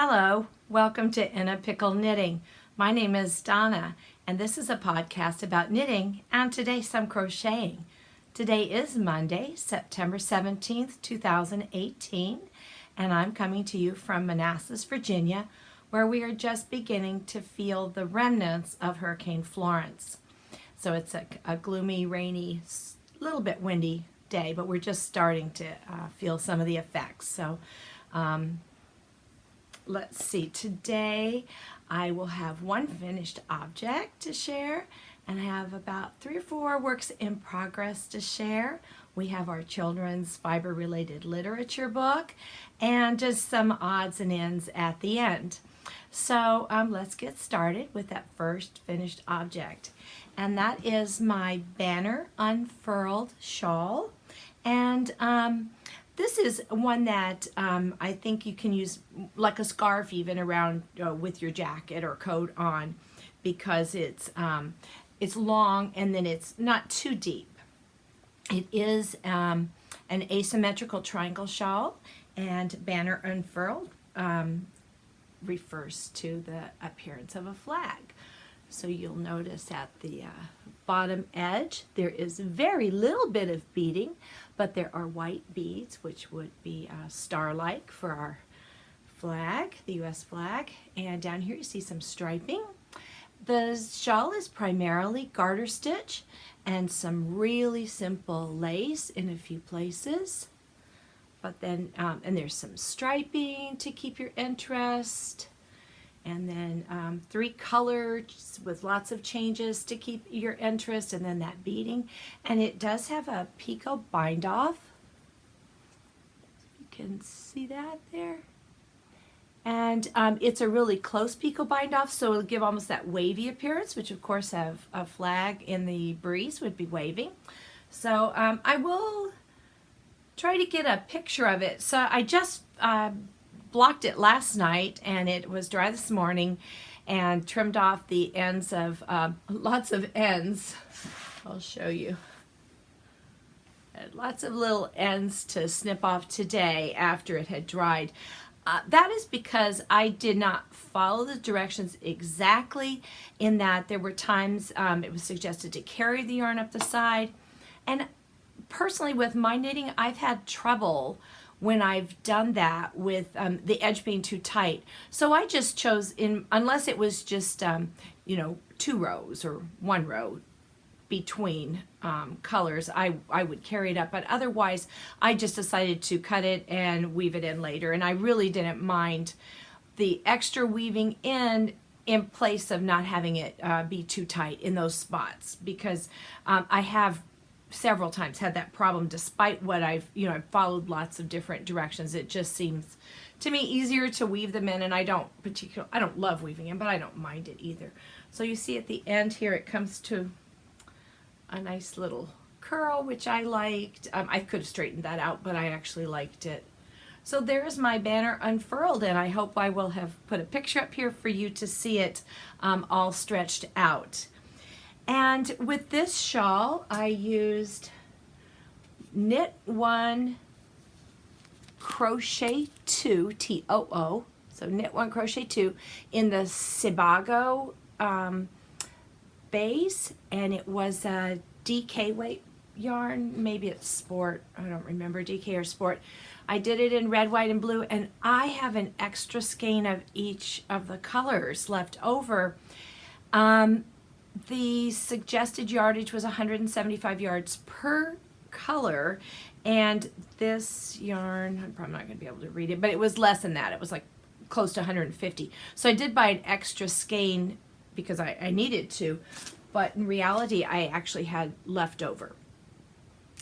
Hello, welcome to In a Pickle Knitting. My name is Donna, and this is a podcast about knitting and today some crocheting. Today is Monday, September 17th, 2018, and I'm coming to you from Manassas, Virginia, where we are just beginning to feel the remnants of Hurricane Florence. So it's a gloomy, rainy, little bit windy day, but we're just starting to feel some of the effects. So let's see, today I will have one finished object to share and I have about 3 or 4 works in progress to share. We have our children's fiber related literature book and just some odds and ends at the end. So let's get started with that first finished object, and that is my banner unfurled shawl. And this is one that I think you can use like a scarf even around with your jacket or coat on, because it's long and then it's not too deep. It is an asymmetrical triangle shawl, and banner unfurled refers to the appearance of a flag. So you'll notice at the bottom edge there is very little bit of beading, but there are white beads, which would be star-like for our flag, the U.S. flag. And down here you see some striping. The shawl is primarily garter stitch and some really simple lace in a few places. But then, and there's some striping to keep your interest. And then 3 colors with lots of changes to keep your interest, and then that beading. And it does have a picot bind off. You can see that there. And it's a really close picot bind off, so it'll give almost that wavy appearance, which of course have a flag in the breeze would be waving. So I will try to get a picture of it. So I just blocked it last night and it was dry this morning, and trimmed off the ends of lots of ends. I'll show you. Lots of little ends to snip off today after it had dried. That is because I did not follow the directions exactly, in that there were times it was suggested to carry the yarn up the side, and personally with my knitting I've had trouble when I've done that with the edge being too tight. So I just chose, unless it was just 2 rows or 1 row between colors, I would carry it up, but otherwise I just decided to cut it and weave it in later. And I really didn't mind the extra weaving in place of not having it be too tight in those spots, because I have several times had that problem, despite what I've followed lots of different directions. It just seems to me easier to weave them in, and I don't love weaving in, but I don't mind it either. So you see at the end here it comes to a nice little curl, which I liked. I could have straightened that out, but I actually liked it. So there's my banner unfurled, and I hope I will have put a picture up here for you to see it all stretched out. And with this shawl, I used knit 1, crochet 2, T-O-O, so knit 1, crochet 2, in the Sebago base, and it was a DK weight yarn, maybe it's Sport, I don't remember, DK or Sport. I did it in red, white, and blue, and I have an extra skein of each of the colors left over. The suggested yardage was 175 yards per color, and this yarn, I'm probably not going to be able to read it, but it was less than that. It was like close to 150. So I did buy an extra skein because I needed to, but in reality I actually had left over.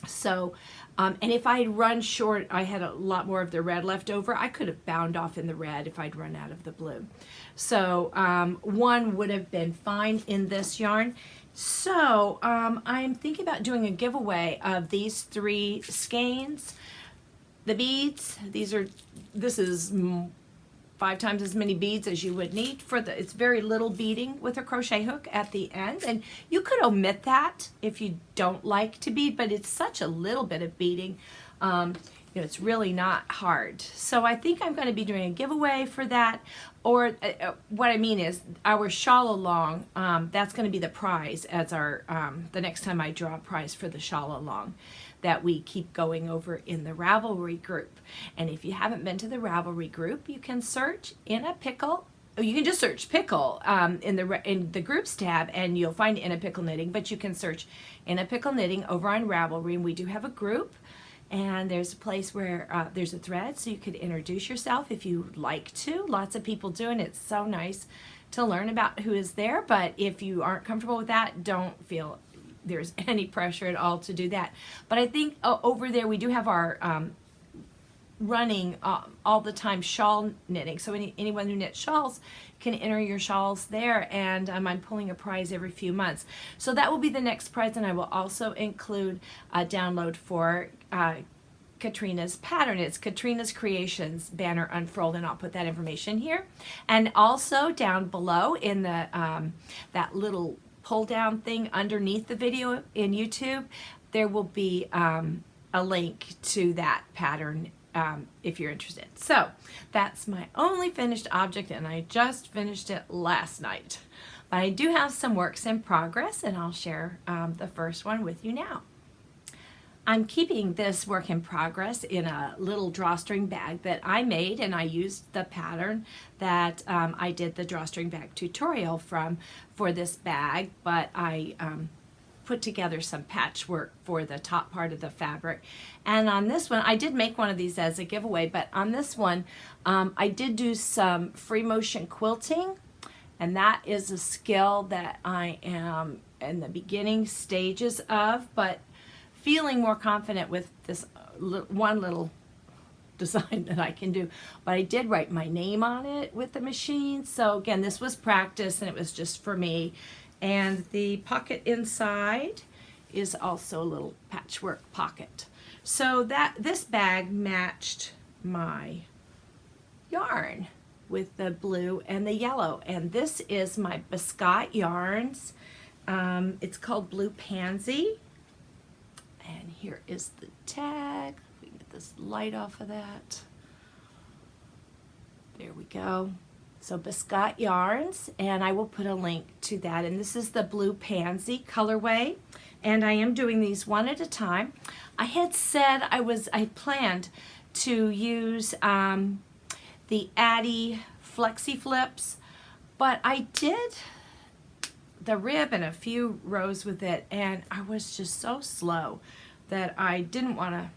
So and if I had run short, I had a lot more of the red left over, I could have bound off in the red if I'd run out of the blue. So 1 would have been fine in this yarn. So I'm thinking about doing a giveaway of these 3 skeins. The beads, this is 5 times as many beads as you would need for it's very little beading with a crochet hook at the end, and you could omit that if you don't like to bead, but it's such a little bit of beading. you know, it's really not hard. So I think I'm going to be doing a giveaway for that, or what I mean is our Shawl Along, that's going to be the prize as our, the next time I draw a prize for the Shawl Along that we keep going over in the Ravelry group. And if you haven't been to the Ravelry group, you can search In a Pickle. You can just search Pickle in the groups tab, and you'll find inapickleknitting, but you can search inapickleknitting over on Ravelry, and we do have a group. And there's a place where there's a thread, so you could introduce yourself if you'd like to. Lots of people do, and it's so nice to learn about who is there. But if you aren't comfortable with that, don't feel there's any pressure at all to do that. But I think over there we do have our running all the time shawl knitting. So anyone who knits shawls can enter your shawls there, and I'm pulling a prize every few months. So that will be the next prize, and I will also include a download for Katrina's pattern. It's Katrina's Creations banner Unfurled, and I'll put that information here. And also down below in the that little pull down thing underneath the video in YouTube, there will be a link to that pattern if you're interested. So that's my only finished object, and I just finished it last night. But I do have some works in progress, and I'll share the first one with you now. I'm keeping this work in progress in a little drawstring bag that I made, and I used the pattern that I did the drawstring bag tutorial from for this bag, but I put together some patchwork for the top part of the fabric. And on this one, I did make one of these as a giveaway, but on this one, I did do some free motion quilting, and that is a skill that I am in the beginning stages of, but feeling more confident with this one little design that I can do. But I did write my name on it with the machine. So again, this was practice, and it was just for me. And the pocket inside is also a little patchwork pocket. So that this bag matched my yarn with the blue and the yellow. And this is my Biscotte Yarns. It's called Blue Pansy. And here is the tag. We can get this light off of that. There we go. So Biscotte Yarns, and I will put a link to that. And this is the Blue Pansy colorway. And I am doing these one at a time. I had said I planned to use the Addy Flexi Flips, but I did the rib and a few rows with it, and I was just so slow that I didn't want to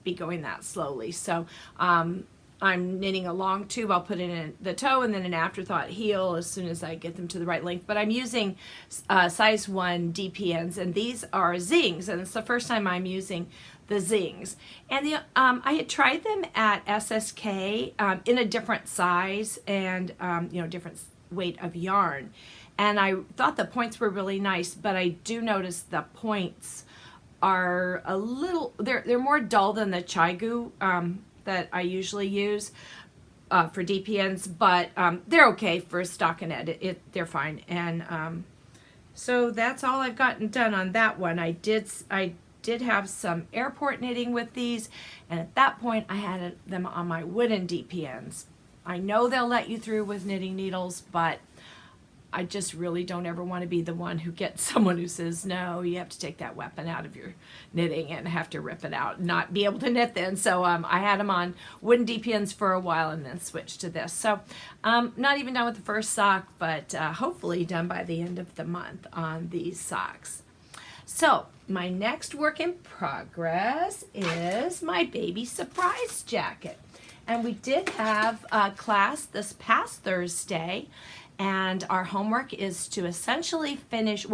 be going that slowly. So I'm knitting a long tube. I'll put in the toe and then an afterthought heel as soon as I get them to the right length. But I'm using size 1 DPNs, and these are zings, and it's the first time I'm using the zings. And I had tried them at SSK in a different size and you know, different weight of yarn. And I thought the points were really nice, but I do notice the points are a little, they're more dull than the Chaigu that I usually use for DPNs, but they're okay for stockinette. They're fine. And so that's all I've gotten done on that one. I did have some airport knitting with these, and at that point I had them on my wooden DPNs. I know they'll let you through with knitting needles, but I just really don't ever want to be the one who gets someone who says, no, you have to take that weapon out of your knitting and have to rip it out and not be able to knit then. So I had them on wooden DPNs for a while and then switched to this. So not even done with the first sock, but hopefully done by the end of the month on these socks. So my next work in progress is my baby surprise jacket. And we did have a class this past Thursday, and our homework is to essentially finish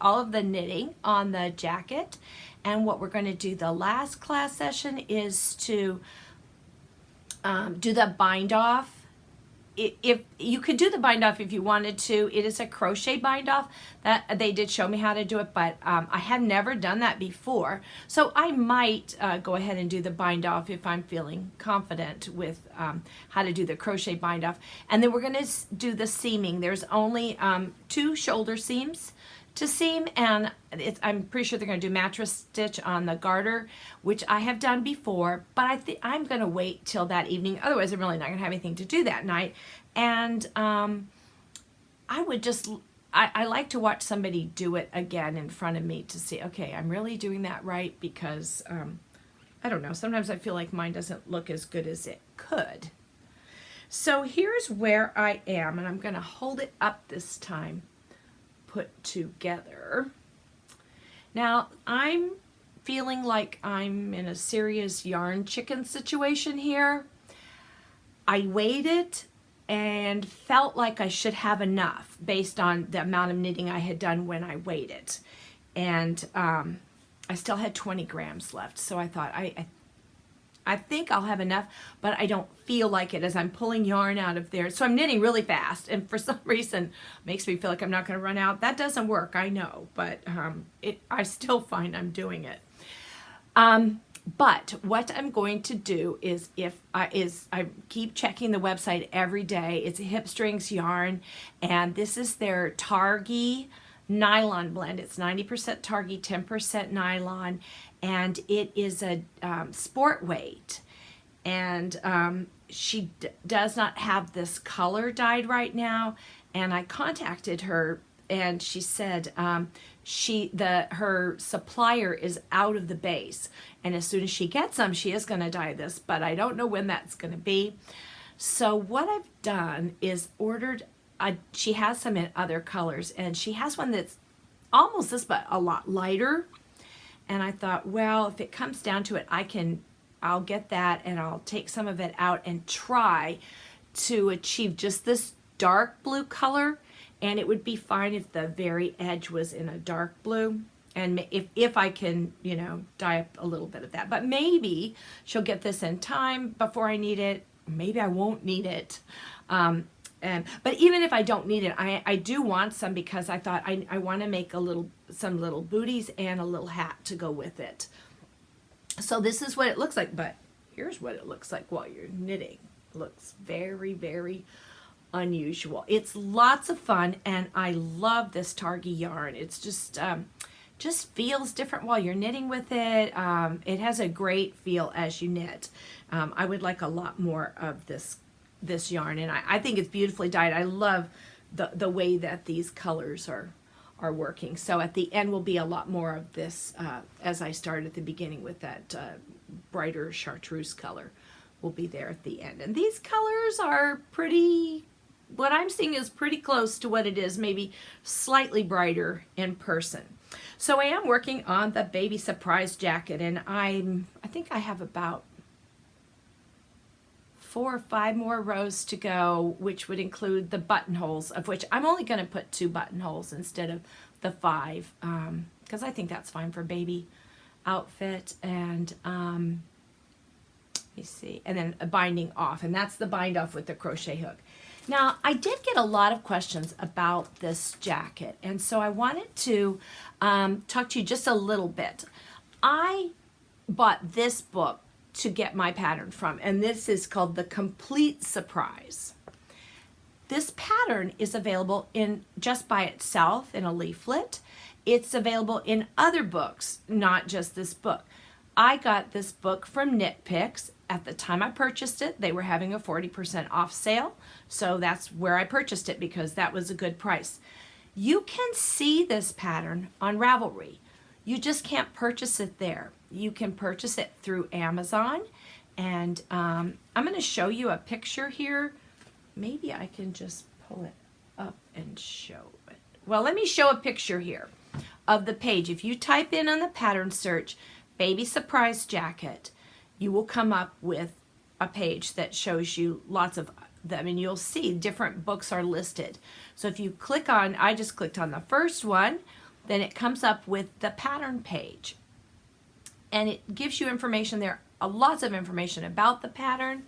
all of the knitting on the jacket. And what we're going to do the last class session is to do the bind off. If you could do the bind off if you wanted to. It is a crochet bind off. That they did show me how to do it, but I had never done that before. So I might go ahead and do the bind off if I'm feeling confident with how to do the crochet bind off. And then we're going to do the seaming. There's only 2 shoulder seams to seam, and I'm pretty sure they're going to do mattress stitch on the garter, which I have done before, but I'm going to wait till that evening. Otherwise, I'm really not going to have anything to do that night. And I would just, I like to watch somebody do it again in front of me to see, okay, I'm really doing that right, because I don't know, sometimes I feel like mine doesn't look as good as it could. So here's where I am, and I'm going to hold it up this time, put together. Now I'm feeling like I'm in a serious yarn chicken situation here. I weighed it and felt like I should have enough based on the amount of knitting I had done when I weighed it. And I still had 20 grams left, so I thought I think I'll have enough, but I don't feel like it as I'm pulling yarn out of there. So I'm knitting really fast, and for some reason it makes me feel like I'm not going to run out. That doesn't work, I know, but I still find I'm doing it. But what I'm going to do is I keep checking the website every day. It's a Hip Strings yarn, and this is their Targhee nylon blend. It's 90% Targhee, 10% nylon, and it is a sport weight. And she does not have this color dyed right now, and I contacted her, and she said her supplier is out of the base, and as soon as she gets them, she is going to dye this, but I don't know when that's going to be. So what I've done is ordered, she has some in other colors, and she has one that's almost this but a lot lighter, and I thought, well, if it comes down to it, I'll get that, and I'll take some of it out and try to achieve just this dark blue color. And it would be fine if the very edge was in a dark blue. And if I can, you know, dye up a little bit of that. But maybe she'll get this in time before I need it. Maybe I won't need it. But even if I don't need it, I do want some, because I thought I want to make some little booties and a little hat to go with it. So this is what it looks like. But here's what it looks like while you're knitting. It looks very, very unusual. It's lots of fun, and I love this Targhee yarn. It's just feels different while you're knitting with it. It has a great feel as you knit. I would like a lot more of this yarn, and I think it's beautifully dyed. I love the way that these colors are working. So at the end will be a lot more of this, as I started at the beginning with that brighter chartreuse color will be there at the end. And these colors are pretty, what I'm seeing is pretty close to what it is, maybe slightly brighter in person. So I am working on the baby surprise jacket, and I think I have about 4 or 5 more rows to go, which would include the buttonholes, of which I'm only going to put 2 buttonholes instead of the 5, because I think that's fine for baby outfit. And let me see, and then a binding off, and that's the bind off with the crochet hook. Now, I did get a lot of questions about this jacket, and so I wanted to talk to you just a little bit. I bought this book to get my pattern from, and this is called The Complete Surprise. This pattern is available in just by itself in a leaflet. It's available in other books, not just this book. I got this book from Knit Picks. At the time I purchased it, they were having a 40% off sale, so that's where I purchased it, because that was a good price. You can see this pattern on Ravelry. You just can't purchase it there. You can purchase it through Amazon, and I'm going to show you a picture here. Maybe I can just pull it up and show it. Well, let me show a picture here of the page. If you type in on the pattern search, Baby Surprise Jacket, you will come up with a page that shows you lots of them, and you'll see different books are listed. So if you click on, I just clicked on the first one, then it comes up with the pattern page, and it gives you information there, lots of information about the pattern,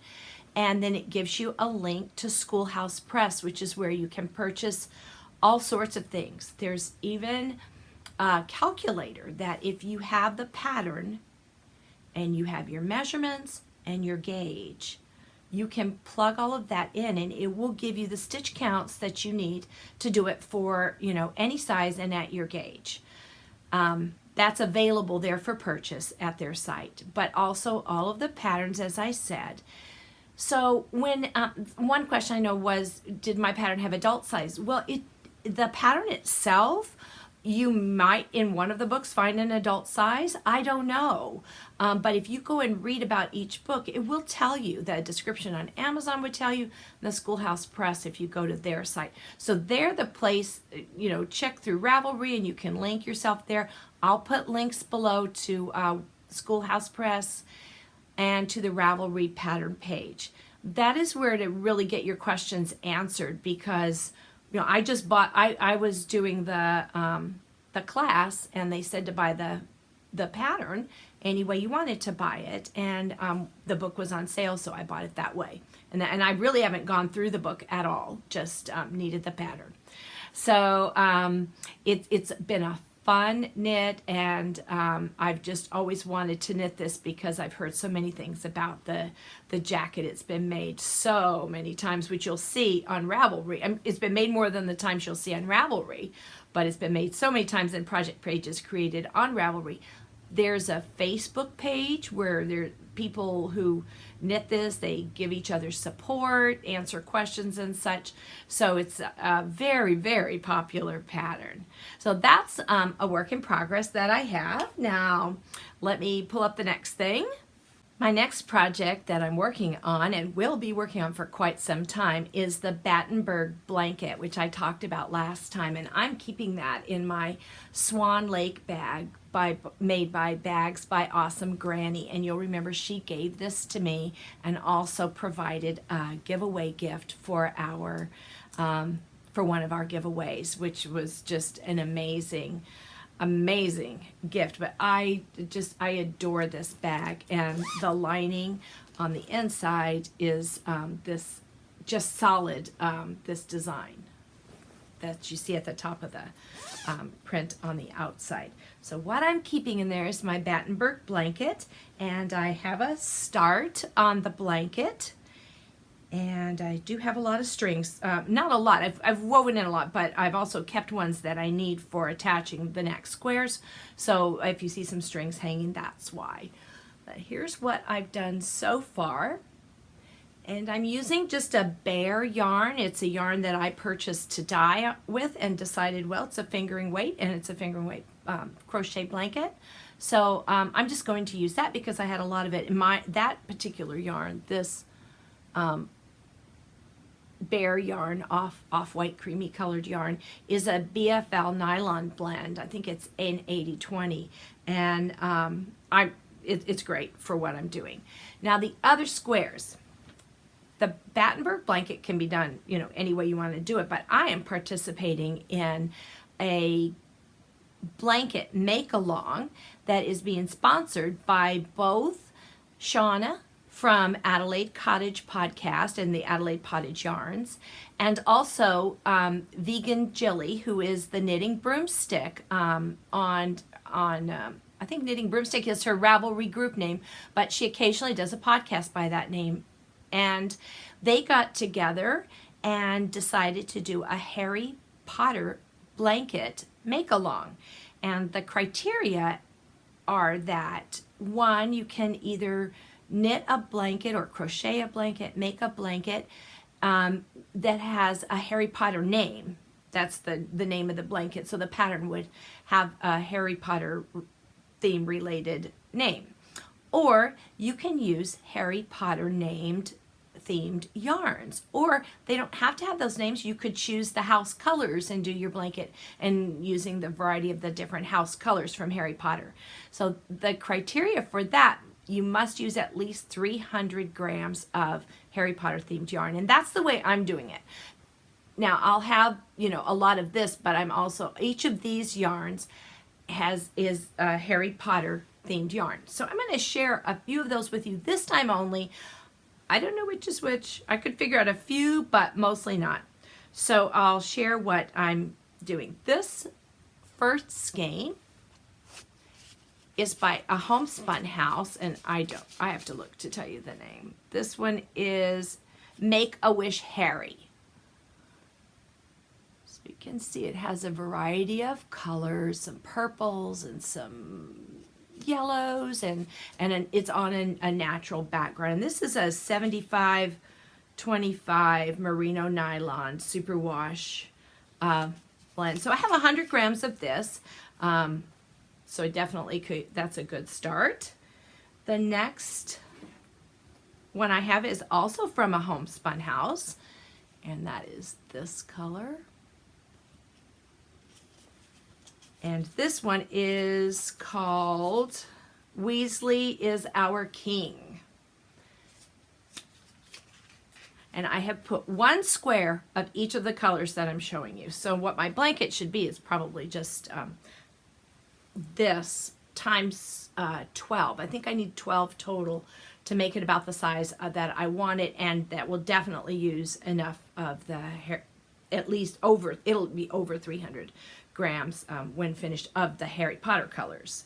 and then it gives you a link to Schoolhouse Press, which is where you can purchase all sorts of things. There's even a calculator that if you have the pattern and you have your measurements and your gauge, you can plug all of that in and it will give you the stitch counts that you need to do it for, you know, any size and at your gauge. That's available there for purchase at their site, but also all of the patterns, as I said. So when one question I know was, did my pattern have adult size? Well, the pattern itself, you might in one of the books find an adult size. I don't know. But if you go and read about each book, it will tell you. The description on Amazon would tell you, the Schoolhouse Press if you go to their site. So they're the place, you know, check through Ravelry and you can link yourself there. I'll put links below to Schoolhouse Press and to the Ravelry pattern page. That is where to really get your questions answered, because you know, I just bought, I was doing the class and they said to buy the pattern any way you wanted to buy it, and the book was on sale, so I bought it that way. And I really haven't gone through the book at all, just needed the pattern. So it's been a fun knit, and I've just always wanted to knit this because I've heard so many things about the jacket. It's been made so many times, which you'll see on Ravelry. It's been made more than the times you'll see on Ravelry, but it's been made so many times in project pages created on Ravelry. There's a Facebook page where there are people who knit this. They give each other support, answer questions and such. So it's a very, very popular pattern. So that's a work in progress that I have. Now, let me pull up the next thing. My next project that I'm working on and will be working on for quite some time is the Battenberg Blanket, which I talked about last time, and I'm keeping that in my Swan Lake bag made by Bags by Awesome Grannie. And you'll remember she gave this to me and also provided a giveaway gift for our for one of our giveaways, which was just an amazing gift. But I adore this bag, and the lining on the inside is this just solid this design that you see at the top of the print on the outside. So what I'm keeping in there is my Battenberg blanket, and I have a start on the blanket, and I do have a lot of strings. Not a lot, I've woven in a lot, but I've also kept ones that I need for attaching the neck squares. So if you see some strings hanging, that's why. But here's what I've done so far. And I'm using just a bare yarn. It's a yarn that I purchased to dye with and decided, well, it's a fingering weight, and it's a fingering weight crochet blanket. So I'm just going to use that because I had a lot of it in that particular yarn. This bare yarn, off-white creamy colored yarn, is a BFL nylon blend. I think it's an 80/20, and it's great for what I'm doing. Now the other squares. The Battenberg blanket can be done, you know, any way you want to do it, but I am participating in a blanket make-along that is being sponsored by both Shauna from Adelaide Cottage podcast and the Adelaide Cottage Yarns, and also Vegan Jilly, who is the Knitting Broomstick I think Knitting Broomstick is her Ravelry group name, but she occasionally does a podcast by that name. And they got together and decided to do a Harry Potter blanket make-along. And the criteria are that, one, you can either knit a blanket or crochet a blanket, make a blanket that has a Harry Potter name. That's the name of the blanket. So the pattern would have a Harry Potter theme related name. Or you can use Harry Potter themed yarns, or they don't have to have those names. You could choose the house colors and do your blanket and using the variety of the different house colors from Harry Potter. So the criteria for that, you must use at least 300 grams of Harry Potter themed yarn, and that's the way I'm doing it. Now I'll have, you know, a lot of this, but I'm also, each of these yarns is a Harry Potter themed yarn. So I'm going to share a few of those with you this time only. I don't know which is which. I could figure out a few, but mostly not. So I'll share what I'm doing. This first skein is by a Homespun House, and I have to look to tell you the name. This one is Make-A-Wish Harry. So you can see it has a variety of colors, some purples and some yellows, and it's on a natural background. And this is a 75-25 merino nylon superwash blend. So I have 100 grams of this. So I definitely could, that's a good start. The next one I have is also from a Homespun House, and that is this color. And this one is called Weasley is Our King. And I have put 1 square of each of the colors that I'm showing you. So what my blanket should be is probably just this times 12. I think I need 12 total to make it about the size that I want it, and that will definitely use enough of the hair, at least over, it'll be over 300 grams when finished of the Harry Potter colors.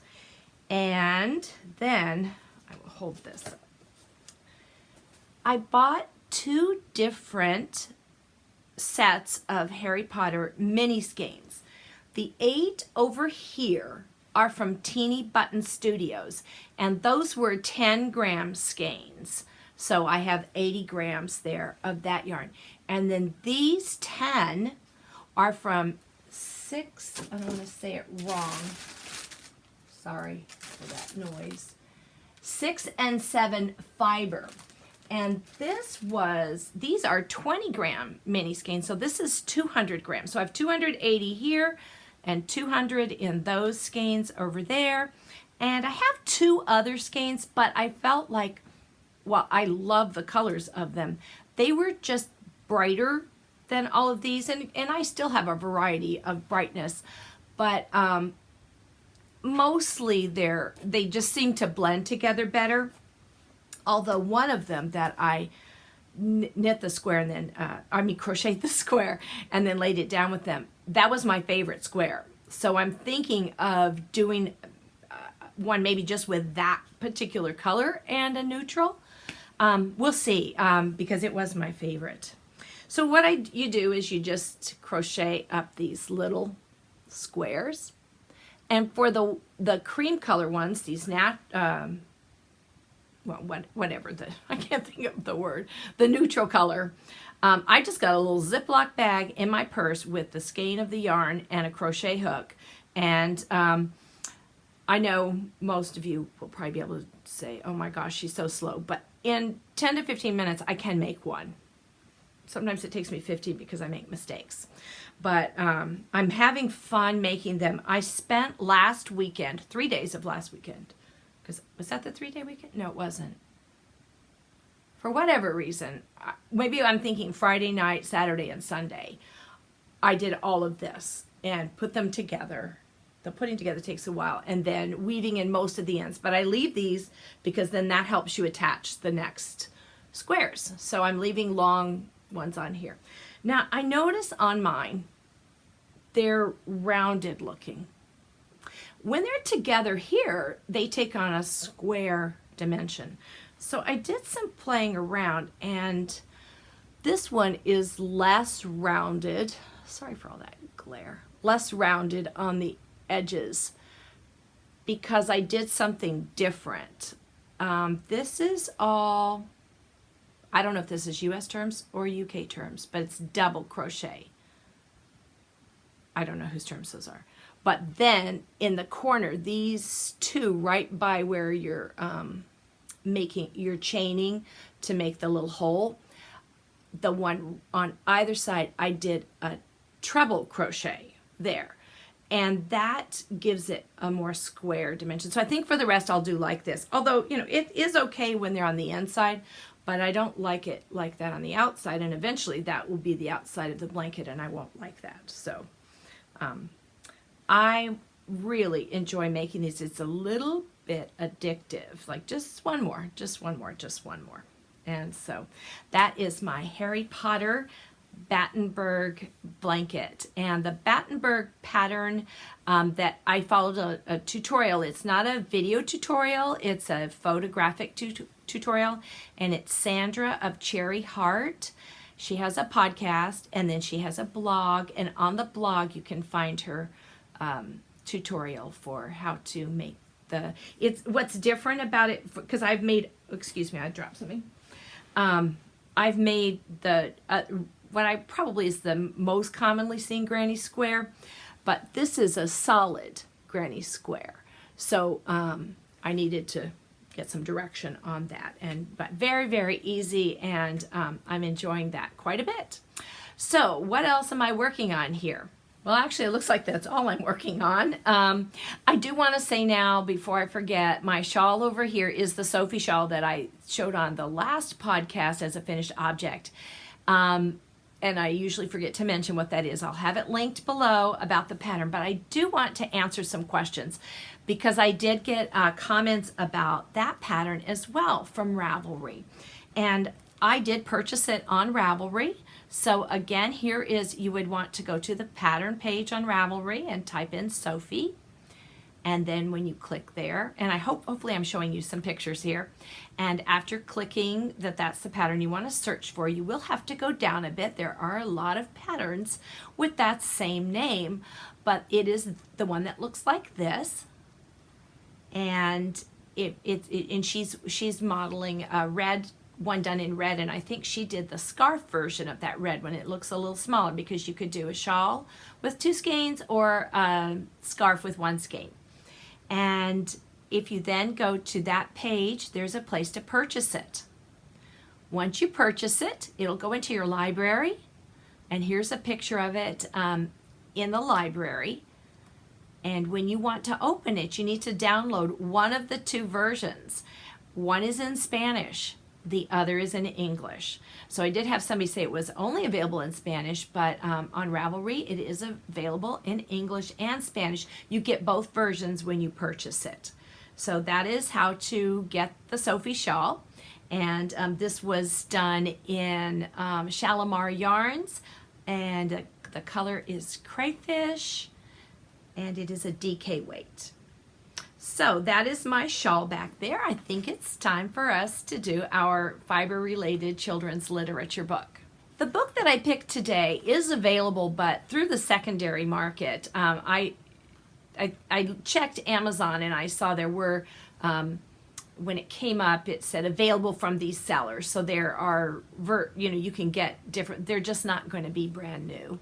And then I will hold this up. I bought 2 different sets of Harry Potter mini skeins. The 8 over here are from TeenyButton Studios, and those were 10-gram skeins. So I have 80 grams there of that yarn. And then these 10 are from 6, I don't want to say it wrong. Sorry for that noise. 6 and 7 fiber. And these are 20-gram mini skeins. So this is 200 grams. So I have 280 here and 200 in those skeins over there. And I have 2 other skeins, but I felt like, well, I love the colors of them. They were just brighter than all of these, and I still have a variety of brightness, but mostly they just seem to blend together better. Although one of them that I knit the square and then, crocheted the square and then laid it down with them, that was my favorite square. So I'm thinking of doing one maybe just with that particular color and a neutral. We'll see, because it was my favorite. So what you do is you just crochet up these little squares. And for the cream color ones, these I can't think of the word, the neutral color, I just got a little Ziploc bag in my purse with the skein of the yarn and a crochet hook. And I know most of you will probably be able to say, oh my gosh, she's so slow. But in 10 to 15 minutes, I can make one. Sometimes it takes me 15 because I make mistakes. But I'm having fun making them. I spent last weekend, 3 days of last weekend, because was that the 3-day weekend? No, it wasn't. For whatever reason, maybe I'm thinking Friday night, Saturday, and Sunday, I did all of this and put them together. The putting together takes a while, and then weaving in most of the ends. But I leave these because then that helps you attach the next squares. So I'm leaving long ones on here. Now I notice on mine, they're rounded looking. When they're together here, they take on a square dimension. So I did some playing around, and this one is less rounded. Sorry for all that glare. Less rounded on the edges because I did something different. This is all, I don't know if this is US terms or UK terms, but it's double crochet. I don't know whose terms those are. But then in the corner, these 2 right by where you're you're chaining to make the little hole, the one on either side, I did a treble crochet there. And that gives it a more square dimension. So I think for the rest, I'll do like this. Although, you know, it is okay when they're on the inside, but I don't like it like that on the outside. And eventually that will be the outside of the blanket, and I won't like that. So I really enjoy making these. It's a little bit addictive. Like just one more, just one more, just one more. And so that is my Harry Potter Battenberg Blanket. And the Battenberg pattern that I followed a tutorial. It's not a video tutorial, it's a photographic tutorial, and it's Sandra of Cherry Heart. She has a podcast, and then she has a blog, and on the blog you can find her tutorial for how to make it's what's different about it, because I've made, excuse me, I dropped something. I've made what I probably is the most commonly seen granny square, but this is a solid granny square. So I needed to get some direction on that, but very, very easy, and I'm enjoying that quite a bit. So what else am I working on here? Well, actually, it looks like that's all I'm working on. I do want to say now, before I forget, my shawl over here is the Sophie shawl that I showed on the last podcast as a finished object. And I usually forget to mention what that is. I'll have it linked below about the pattern, but I do want to answer some questions because I did get comments about that pattern as well from Ravelry. And I did purchase it on Ravelry. So again, here is, you would want to go to the pattern page on Ravelry and type in Sofie. And then when you click there, and hopefully I'm showing you some pictures here, and after clicking that that's the pattern you want to search for, you will have to go down a bit. There are a lot of patterns with that same name, but it is the one that looks like this, and and she's modeling a red one done in red, and I think she did the scarf version of that red one. It looks a little smaller because you could do a shawl with 2 skeins or a scarf with 1 skein. And if you then go to that page, there's a place to purchase it. Once you purchase it, it'll go into your library, and here's a picture of it in the library. And when you want to open it, you need to download one of the 2 versions. One is in Spanish, the other is in English. So I did have somebody say it was only available in Spanish, but on Ravelry it is available in English and Spanish. You get both versions when you purchase it. So that is how to get the Sophie shawl. And this was done in Shalu Yarns, and the color is crayfish, and it is a DK weight. So that is my shawl back there. I think it's time for us to do our fiber-related children's literature book. The book that I picked today is available, but through the secondary market. I checked Amazon, and I saw there were, when it came up, it said available from these sellers. So there are, you can get different, they're just not going to be brand new.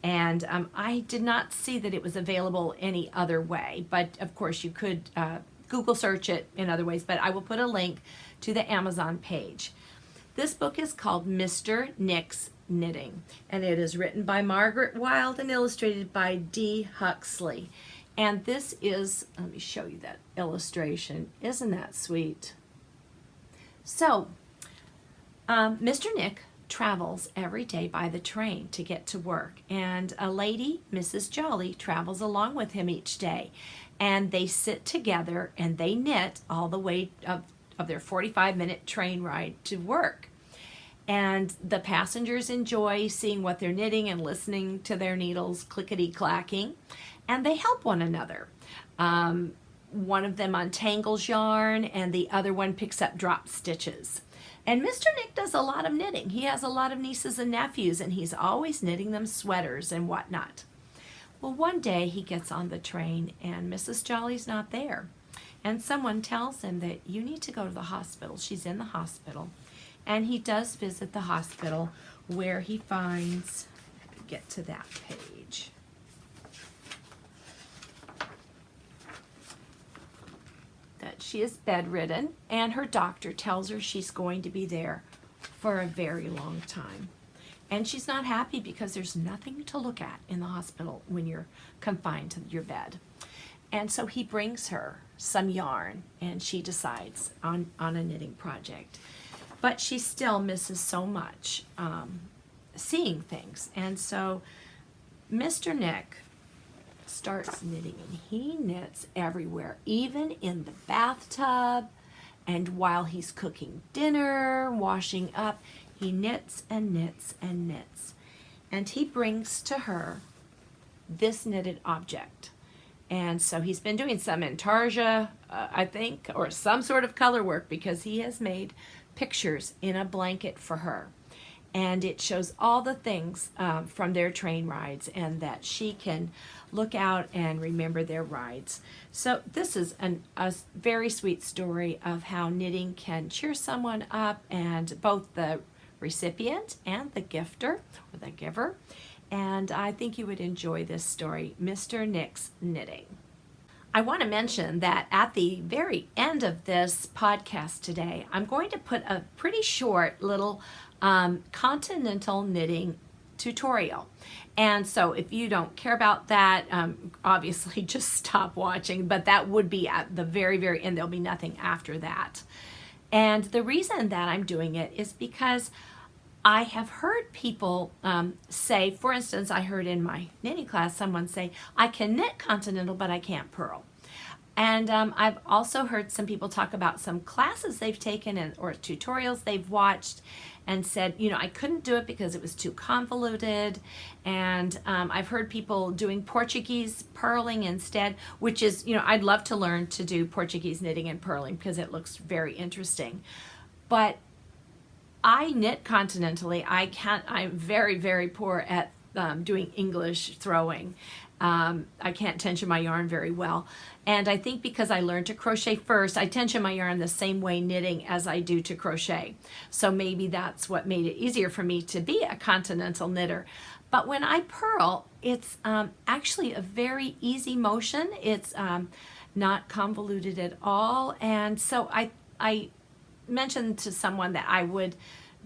And I did not see that it was available any other way, but of course you could Google search it in other ways, but I will put a link to the Amazon page. This book is called Mr. Nick's Knitting, and it is written by Margaret Wild and illustrated by D. Huxley. And this is, let me show you that illustration. Isn't that sweet? So, Mr. Nick travels every day by the train to get to work, and a lady, Mrs. Jolly, travels along with him each day, and they sit together and they knit all the way of their 45-minute train ride to work. And the passengers enjoy seeing what they're knitting and listening to their needles clickety-clacking, and they help one another. One of them untangles yarn, and the other one picks up drop stitches. And Mr. Nick does a lot of knitting. He has a lot of nieces and nephews, and he's always knitting them sweaters and whatnot. Well, one day he gets on the train, and Mrs. Jolly's not there. And someone tells him that you need to go to the hospital. She's in the hospital. And he does visit the hospital, where he finds, get to that page. That she is bedridden, and her doctor tells her she's going to be there for a very long time. And she's not happy because there's nothing to look at in the hospital when you're confined to your bed. And so he brings her some yarn, and she decides on a knitting project. But she still misses so much seeing things. And so Mr. Nick starts knitting, and he knits everywhere, even in the bathtub, and while he's cooking dinner, washing up, he knits and knits and knits. and he brings to her this knitted object. And so he's been doing some intarsia, I think, or some sort of color work, because he has made pictures in a blanket for her. And it shows all the things from their train rides, and that she can look out and remember their rides. So this is a very sweet story of how knitting can cheer someone up, and both the recipient and the gifter, or the giver. And I think you would enjoy this story, Mr. Nick's Knitting. I want to mention that at the very end of this podcast today, I'm going to put a pretty short little continental knitting tutorial. And so if you don't care about that, obviously just stop watching, but that would be at the very, very end. There'll be nothing after that. And the reason that I'm doing it is because I have heard people say, for instance, I heard in my knitting class someone say, I can knit continental, but I can't purl. And I've also heard some people talk about some classes they've taken or tutorials they've watched, and said, you know, I couldn't do it because it was too convoluted. And I've heard people doing Portuguese purling instead, which is, you know, I'd love to learn to do Portuguese knitting and purling because it looks very interesting. But I knit continentally. I'm very, very poor at doing English throwing. I can't tension my yarn very well. And I think because I learned to crochet first, I tension my yarn the same way knitting as I do to crochet. So maybe that's what made it easier for me to be a continental knitter. But when I purl, it's actually a very easy motion. It's not convoluted at all. And so I mentioned to someone that I would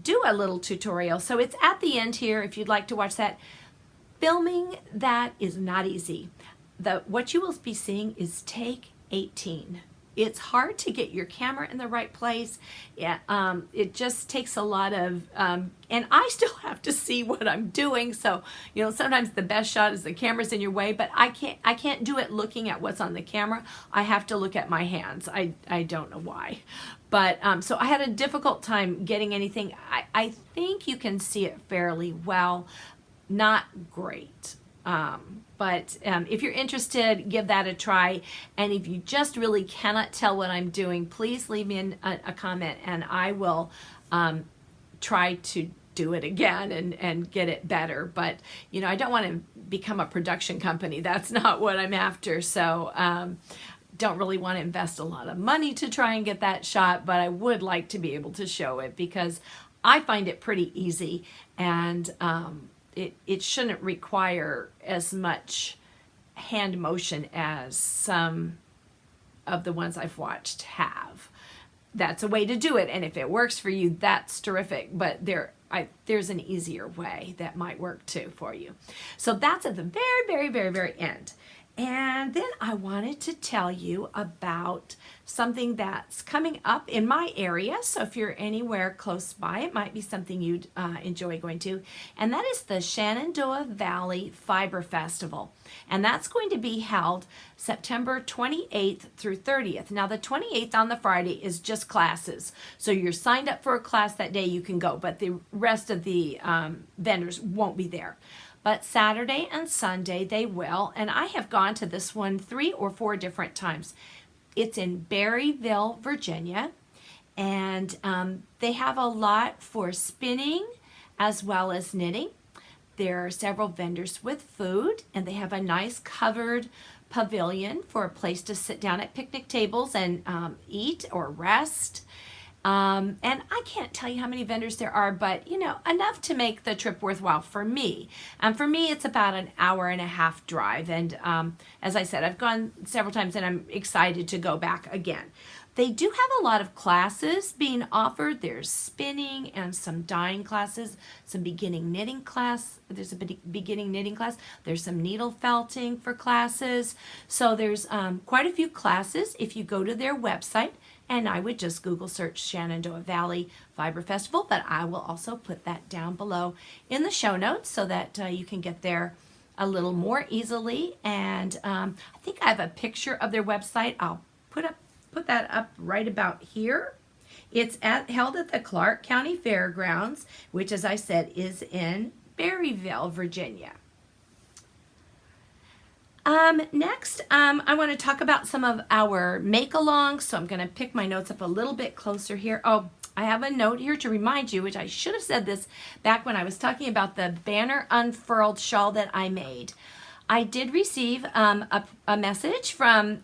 do a little tutorial. So it's at the end here if you'd like to watch that. Filming that is not easy. What you will be seeing is take 18. It's hard to get your camera in the right place. Yeah, it just takes a lot of, and I still have to see what I'm doing. So, you know, sometimes the best shot is the camera's in your way, but I can't do it looking at what's on the camera. I have to look at my hands. I don't know why. But so I had a difficult time getting anything. I think you can see it fairly well. Not great. But if you're interested, give that a try. And if you just really cannot tell what I'm doing, please leave me a comment, and I will try to do it again and get it better. But, you know, I don't want to become a production company. That's not what I'm after. So don't really want to invest a lot of money to try and get that shot, but I would like to be able to show it because I find it pretty easy, and it shouldn't require as much hand motion as some of the ones I've watched have. That's a way to do it, and if it works for you, that's terrific, but there's an easier way that might work too for you. So that's at the very, very, very, very end. And then I wanted to tell you about something that's coming up in my area. So if you're anywhere close by, it might be something you'd enjoy going to. And that is the Shenandoah Valley Fiber Festival. And that's going to be held September 28th through 30th. Now the 28th on the Friday is just classes. So you're signed up for a class that day, you can go. But the rest of the vendors won't be there. But Saturday and Sunday they will, and I have gone to this one 3 or 4 different times. It's in Berryville, Virginia, and they have a lot for spinning as well as knitting. There are several vendors with food, and they have a nice covered pavilion for a place to sit down at picnic tables and eat or rest. And I can't tell you how many vendors there are, but, you know, enough to make the trip worthwhile for me. And for me, it's about an hour-and-a-half drive. And as I said, I've gone several times, and I'm excited to go back again. They do have a lot of classes being offered. There's spinning and some dyeing classes, some beginning knitting class. There's a beginning knitting class. There's some needle felting for classes. So there's quite a few classes if you go to their website. And I would just Google search Shenandoah Valley Fiber Festival, but I will also put that down below in the show notes so that you can get there a little more easily. And I think I have a picture of their website. I'll put that up right about here. It's held at the Clark County Fairgrounds, which, as I said, is in Berryville, Virginia. Next, I want to talk about some of our make-alongs, so I'm going to pick my notes up a little bit closer here. Oh, I have a note here to remind you, which I should have said this back when I was talking about the banner unfurled shawl that I made. I did receive a message from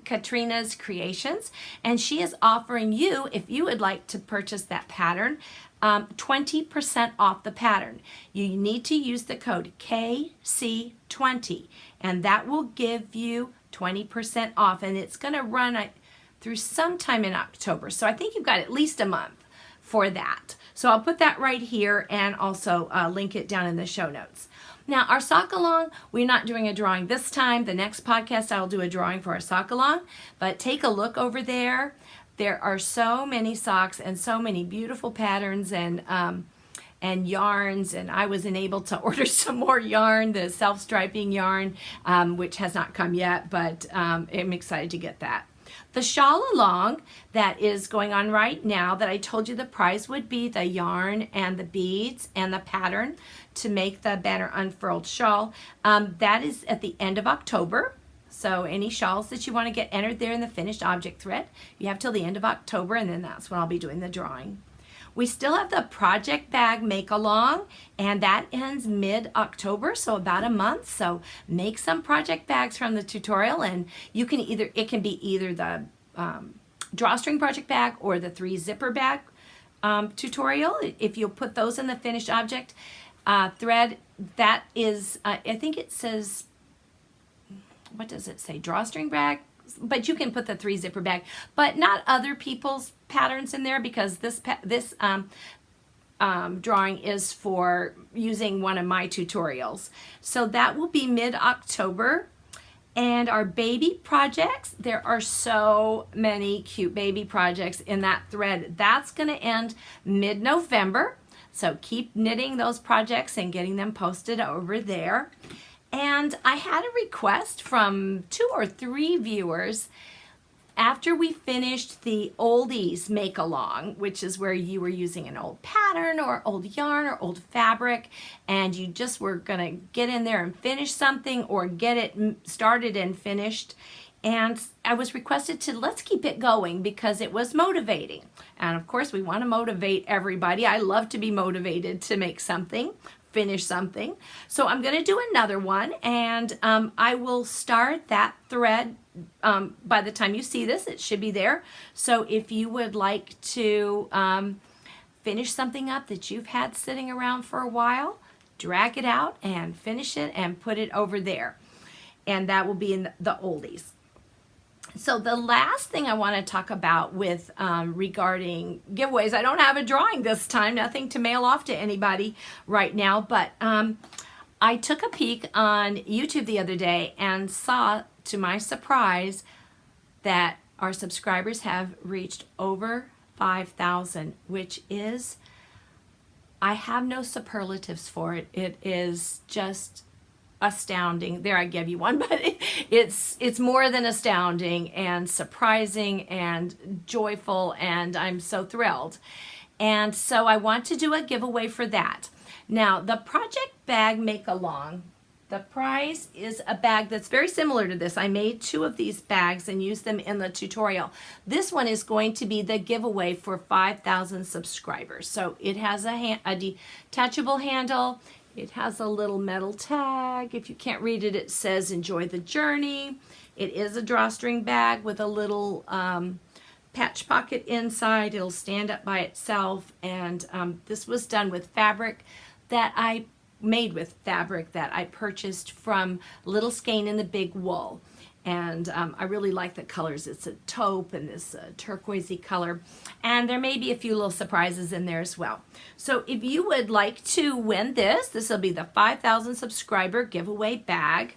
Katrina's Creations, and she is offering you, if you would like to purchase that pattern, 20% off the pattern. You need to use the code KC20, and that will give you 20% off, and it's going to run through sometime in October. So I think you've got at least a month for that. So I'll put that right here and also link it down in the show notes. Now, our sock along, we're not doing a drawing this time. The next podcast, I'll do a drawing for our sock along, but take a look over there. There are so many socks and so many beautiful patterns and yarns, and I was able to order some more yarn, the self-striping yarn, which has not come yet, but I'm excited to get that. The shawl along that is going on right now, that I told you the price would be the yarn and the beads and the pattern to make the banner unfurled shawl, that is at the end of October. So any shawls that you want to get entered there in the finished object thread, you have till the end of October, and then that's when I'll be doing the drawing. We still have the project bag make along, and that ends mid-October, so about a month. So make some project bags from the tutorial, and you can it can be either the drawstring project bag or the 3 zipper bag tutorial. If you'll put those in the finished object thread, that is, I think it says, what does it say? Drawstring bag? But you can put the 3 zipper bag, but not other people's patterns in there, because this drawing is for using one of my tutorials. So that will be mid-October. And our baby projects, there are so many cute baby projects in that thread. That's going to end mid-November. So keep knitting those projects and getting them posted over there. And I had a request from 2 or 3 viewers after we finished the oldies make along, which is where you were using an old pattern or old yarn or old fabric, and you just were gonna get in there and finish something or get it started and finished. And I was requested to let's keep it going because it was motivating. And of course we want to motivate everybody. I love to be motivated to make something, finish something. So I'm going to do another one, and I will start that thread by the time you see this. It should be there. So if you would like to finish something up that you've had sitting around for a while, drag it out and finish it and put it over there. And that will be in the oldies. So the last thing I want to talk about with regarding giveaways, I don't have a drawing this time, nothing to mail off to anybody right now, but I took a peek on YouTube the other day and saw, to my surprise, that our subscribers have reached over 5,000, which is, I have no superlatives for it. It is just astounding. There, I gave you one, but it's more than astounding and surprising and joyful, and I'm so thrilled. And so I want to do a giveaway for that. Now, the project bag make along, the prize is a bag that's very similar to this. I made 2 of these bags and used them in the tutorial. This one is going to be the giveaway for 5,000 subscribers. So it has a detachable handle. It has a little metal tag. If you can't read it, it says enjoy the journey. It is a drawstring bag with a little patch pocket inside. It'll stand up by itself. And this was done with fabric that I made with fabric that I purchased from Little Skein in the Big Wool. And I really like the colors. It's a taupe and this turquoisey color. And there may be a few little surprises in there as well. So if you would like to win this will be the 5,000 subscriber giveaway bag.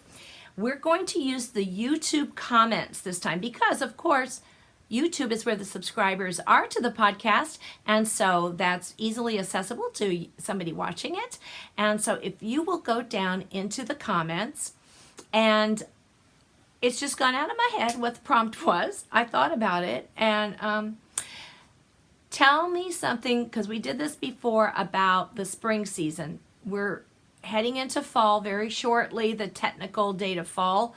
We're going to use the YouTube comments this time because, of course, YouTube is where the subscribers are to the podcast, and so that's easily accessible to somebody watching it. And so if you will go down into the comments, and it's just gone out of my head what the prompt was. I thought about it, and tell me something, because we did this before about the spring season. we're heading into fall very shortly. The technical date of fall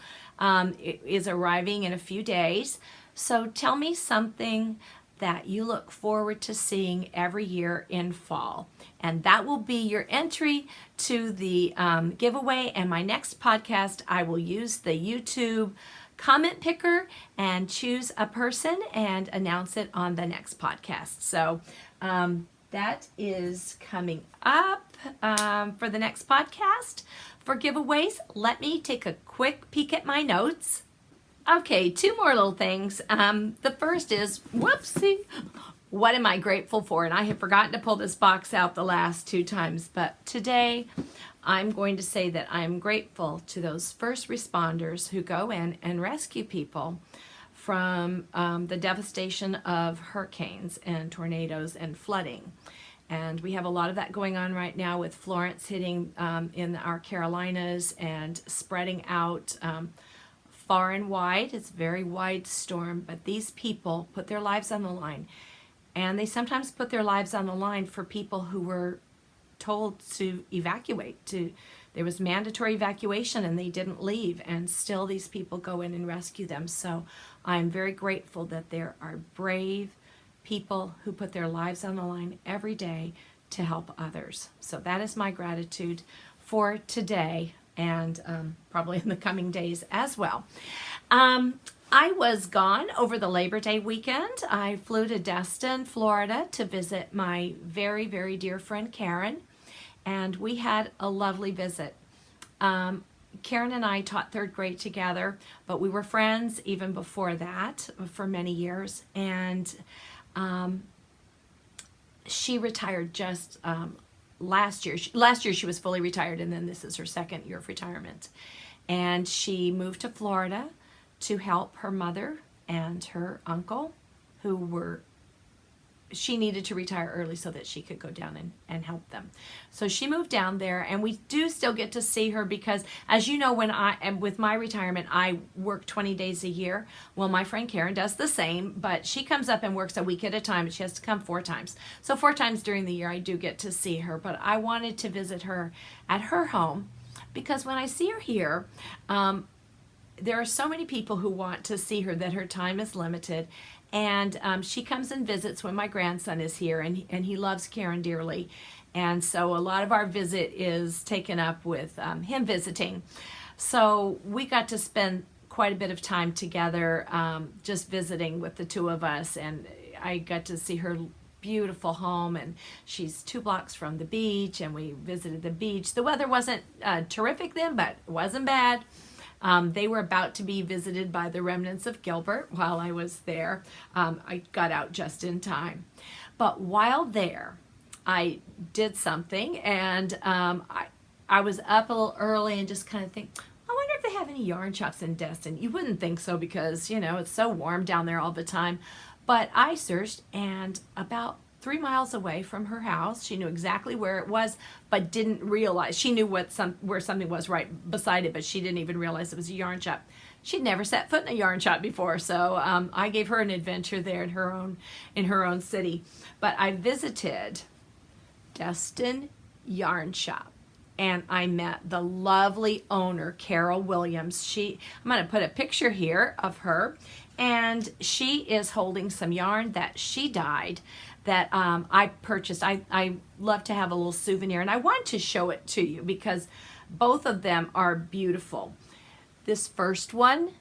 is arriving in a few days. So tell me something that you look forward to seeing every year in fall. And that will be your entry to the giveaway. And my next podcast, I will use the YouTube comment picker and choose a person and announce it on the next podcast. So that is coming up for the next podcast. For giveaways, let me take a quick peek at my notes. Okay, two more little things. The first is, whoopsie, what am I grateful for? And I have forgotten to pull this box out the last two times, but today I'm going to say that I'm grateful to those first responders who go in and rescue people from the devastation of hurricanes and tornadoes and flooding. And we have a lot of that going on right now with Florence hitting in our Carolinas and spreading out far and wide. It's a very wide storm, but these people put their lives on the line. And they sometimes put their lives on the line for people who were told to evacuate. There was mandatory evacuation and they didn't leave, and still these people go in and rescue them. So I'm very grateful that there are brave people who put their lives on the line every day to help others. So that is my gratitude for today, and probably in the coming days as well. I was gone over the Labor Day weekend. I flew to Destin, Florida to visit my very, very dear friend Karen, and we had a lovely visit. Karen and I taught third grade together, but we were friends even before that for many years, and she retired just last year. Last year she was fully retired, and then this is her second year of retirement. And she moved to Florida to help her mother and her uncle, she needed to retire early so that she could go down and help them. So she moved down there, and we do still get to see her because, as you know, when I am with my retirement, I work 20 days a year. Well, my friend Karen does the same, but she comes up and works a week at a time, and she has to come 4 times. So 4 times during the year I do get to see her, but I wanted to visit her at her home because when I see her here, there are so many people who want to see her that her time is limited. And she comes and visits when my grandson is here, and he loves Karen dearly. And so a lot of our visit is taken up with him visiting. So we got to spend quite a bit of time together just visiting with the two of us. And I got to see her beautiful home, and she's 2 blocks from the beach, and we visited the beach. The weather wasn't terrific then, but it wasn't bad. They were about to be visited by the remnants of Gilbert while I was there. I got out just in time. But while there, I did something, and I was up a little early and just kind of think, I wonder if they have any yarn shops in Destin. You wouldn't think so because, you know, it's so warm down there all the time. But I searched, and about 3 miles away from her house, she knew exactly where it was, but didn't realize. She knew where something was right beside it, but she didn't even realize it was a yarn shop. She'd never set foot in a yarn shop before, so I gave her an adventure there in her own city. But I visited Destin Yarn Shop, and I met the lovely owner, Carol Williams. I'm going to put a picture here of her, and she is holding some yarn that she dyed that I purchased. I love to have a little souvenir, and I want to show it to you because both of them are beautiful. This first one, you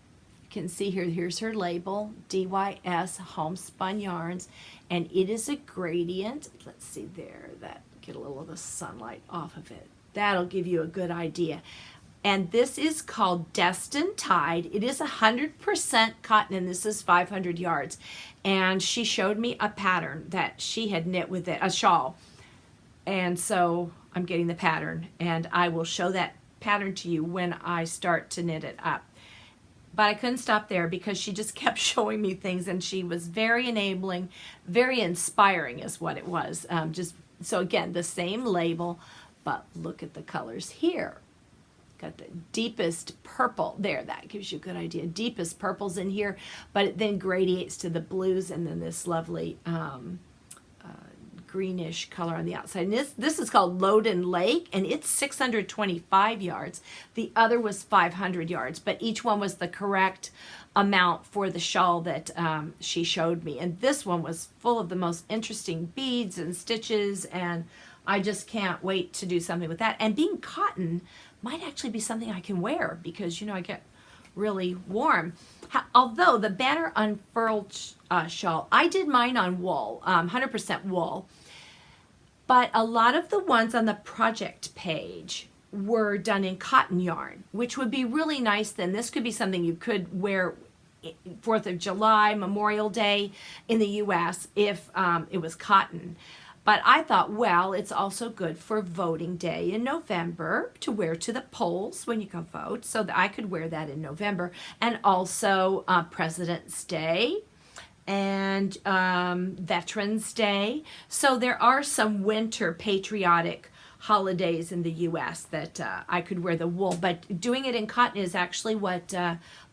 can see here, here's her label, DYS Homespun Yarns, and it is a gradient. Let's see there, get a little of the sunlight off of it. That'll give you a good idea. And this is called Destin Tide. It is 100% cotton, and this is 500 yards. And she showed me a pattern that she had knit with it, a shawl. And so I'm getting the pattern, and I will show that pattern to you when I start to knit it up. But I couldn't stop there because she just kept showing me things, and she was very enabling, very inspiring is what it was. So again, the same label, but look at the colors here. Got the deepest purple there. That gives you a good idea. Deepest purples in here, but it then gradiates to the blues, and then this lovely greenish color on the outside. And this is called Loden Lake, and it's 625 yards. The other was 500 yards, but each one was the correct amount for the shawl that she showed me. And this one was full of the most interesting beads and stitches, and I just can't wait to do something with that. And being cotton might actually be something I can wear because, you know, I get really warm. Although the Banner Unfurled shawl, I did mine on wool, 100% wool, but a lot of the ones on the project page were done in cotton yarn, which would be really nice. Then this could be something you could wear 4th of July, Memorial Day in the US if it was cotton. But I thought, well, it's also good for voting day in November to wear to the polls when you go vote, so that I could wear that in November. And also President's Day and Veterans Day. So there are some winter patriotic holidays in the US that I could wear the wool, but doing it in cotton is actually what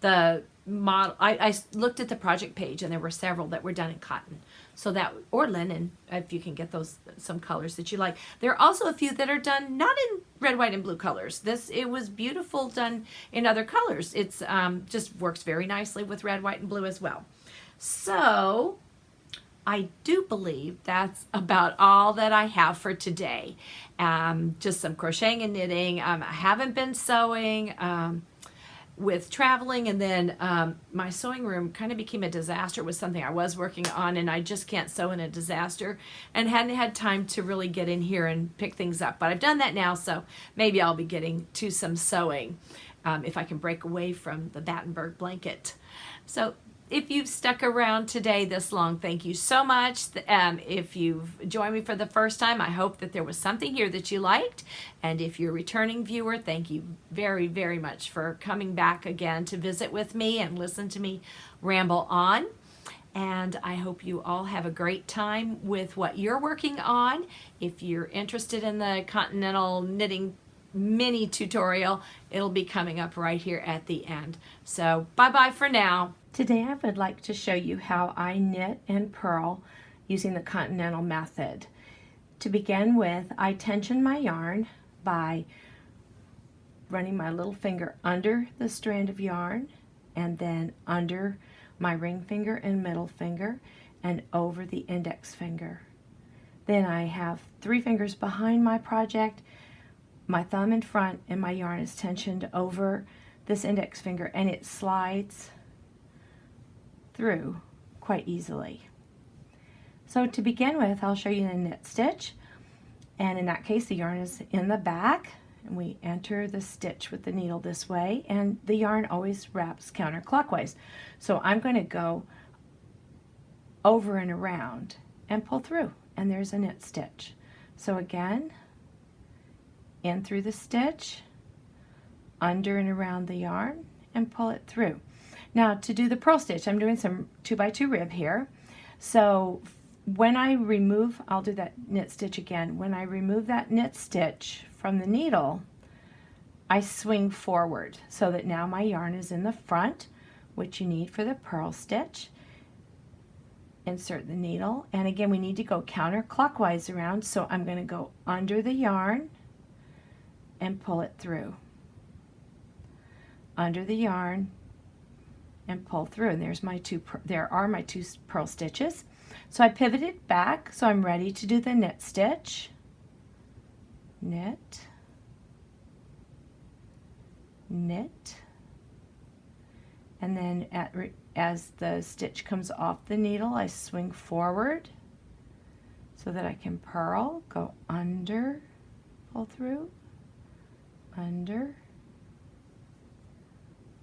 the model, I looked at the project page and there were several that were done in cotton. So that, or linen, if you can get those, some colors that you like. There are also a few that are done not in red, white, and blue colors. It was beautiful done in other colors. It's just works very nicely with red, white, and blue as well. So I do believe that's about all that I have for today. Just some crocheting and knitting. I haven't been sewing with traveling, and then my sewing room kind of became a disaster. It was something I was working on, and I just can't sew in a disaster, and hadn't had time to really get in here and pick things up. But I've done that now, so maybe I'll be getting to some sewing if I can break away from the Battenberg Blanket. So if you've stuck around today this long, thank you so much. If you've joined me for the first time, I hope that there was something here that you liked. And if you're a returning viewer, thank you very, very much for coming back again to visit with me and listen to me ramble on. And I hope you all have a great time with what you're working on. If you're interested in the Continental Knitting mini tutorial, it'll be coming up right here at the end. So bye-bye for now. Today I would like to show you how I knit and purl using the Continental Method. To begin with, I tension my yarn by running my little finger under the strand of yarn and then under my ring finger and middle finger and over the index finger. Then I have 3 fingers behind my project, my thumb in front, and my yarn is tensioned over this index finger, and it slides through quite easily. So to begin with, I'll show you the knit stitch, and in that case the yarn is in the back, and we enter the stitch with the needle this way, and the yarn always wraps counterclockwise. So I'm going to go over and around and pull through, and there's a knit stitch. So again, in through the stitch, under and around the yarn, and pull it through. Now to do the purl stitch, I'm doing some 2x2 rib here. So when I remove, I'll do that knit stitch again. When I remove that knit stitch from the needle, I swing forward so that now my yarn is in the front, which you need for the purl stitch. Insert the needle, and again we need to go counterclockwise around, so I'm going to go under the yarn and pull it through. Under the yarn and pull through, and there are my 2 purl stitches. So I pivoted back, so I'm ready to do the knit stitch. Knit, knit, and then as the stitch comes off the needle, I swing forward so that I can purl, go under, pull through, under,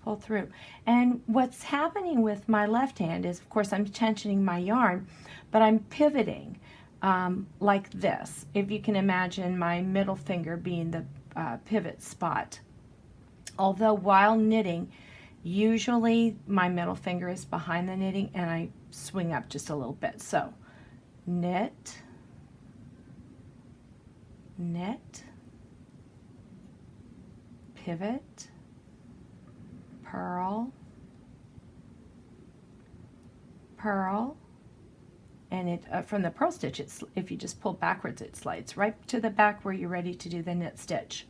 pull through. And what's happening with my left hand is, of course, I'm tensioning my yarn, but I'm pivoting like this. If you can imagine my middle finger being the pivot spot. Although while knitting, usually my middle finger is behind the knitting and I swing up just a little bit. So knit, knit, pivot, purl, purl, and it from the purl stitch, it's, if you just pull backwards, it slides right to the back where you're ready to do the knit stitch.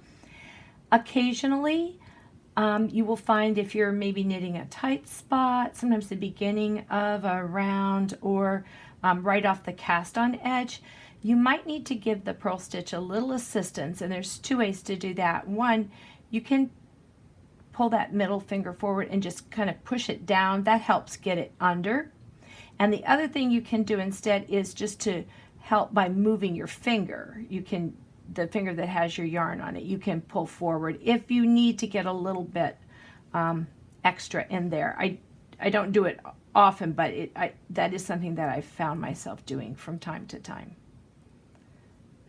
Occasionally, you will find if you're maybe knitting a tight spot, sometimes the beginning of a round or right off the cast on edge, you might need to give the purl stitch a little assistance, and there's two ways to do that. One, you can pull that middle finger forward and just kind of push it down. That helps get it under. And the other thing you can do instead is just to help by moving your finger. You can, the finger that has your yarn on it, you can pull forward if you need to get a little bit extra in there. I don't do it often, but that is something that I've found myself doing from time to time.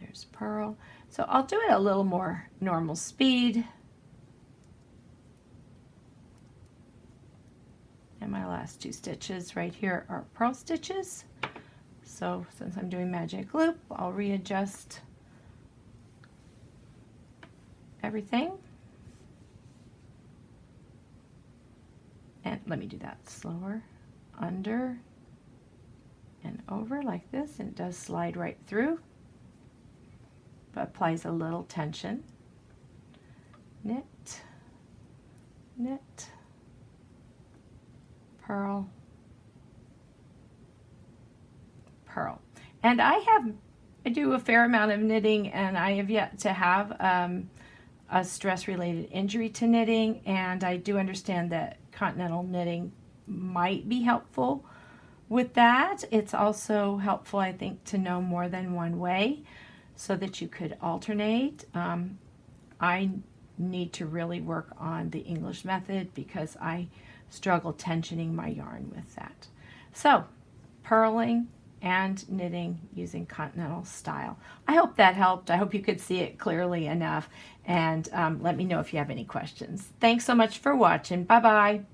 There's purl. So I'll do it a little more normal speed. And my last two stitches right here are purl stitches. So since I'm doing magic loop, I'll readjust everything. And let me do that slower. Under and over like this, and it does slide right through, but applies a little tension. Knit, knit, purl, purl. And I do a fair amount of knitting, and I have yet to have a stress-related injury to knitting, and I do understand that continental knitting might be helpful with that. It's also helpful, I think, to know more than one way so that you could alternate. I need to really work on the English method because I struggle tensioning my yarn with that. So, purling and knitting using continental style. I hope that helped. I hope you could see it clearly enough, and let me know if you have any questions. Thanks so much for watching. Bye-bye.